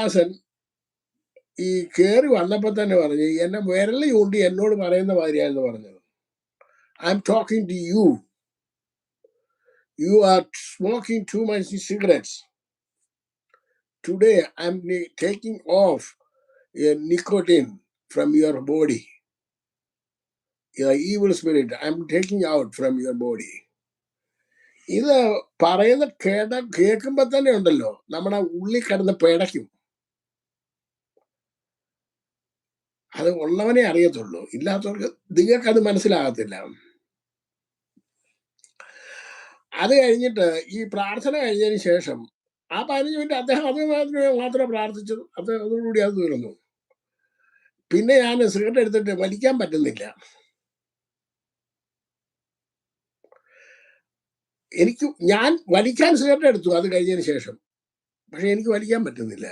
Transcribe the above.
ദാസൻ ഈ കയറി വന്നപ്പോൾ തന്നെ പറഞ്ഞു, എന്നെ വിരൽ ചൂണ്ടി എന്നോട് പറയുന്ന മാതിരിയാണെന്ന് പറഞ്ഞത്. I'm talking to you. You are smoking too much cigarettes. Today I'm taking off nicotine from your body. Your evil spirit, I'm taking out from your body. ഇത് പറയുന്ന കേൾക്കുമ്പോ തന്നെ ഉണ്ടല്ലോ, നമ്മുടെ ഉള്ളിൽ കിടന്ന് പേടയ്ക്കും. അത് ഉള്ളവനെ അറിയത്തുള്ളൂ, ഇല്ലാത്തവർക്ക് നിങ്ങൾക്ക് അത് മനസ്സിലാകത്തില്ല. അത് കഴിഞ്ഞിട്ട് ഈ പ്രാർത്ഥന കഴിഞ്ഞതിന് ശേഷം ആ 15 മിനിറ്റ് അദ്ദേഹം അത് മാത്രമേ പ്രാർത്ഥിച്ചു. അതോടുകൂടി അത് തീർന്നു. പിന്നെ ഞാൻ സിഗരറ്റ് എടുത്തിട്ട് വലിക്കാൻ പറ്റുന്നില്ല. ഞാൻ വലിക്കാൻ സിഗരറ്റ് എടുത്തു അത് കഴിഞ്ഞതിന് ശേഷം, പക്ഷെ എനിക്ക് വലിക്കാൻ പറ്റുന്നില്ല.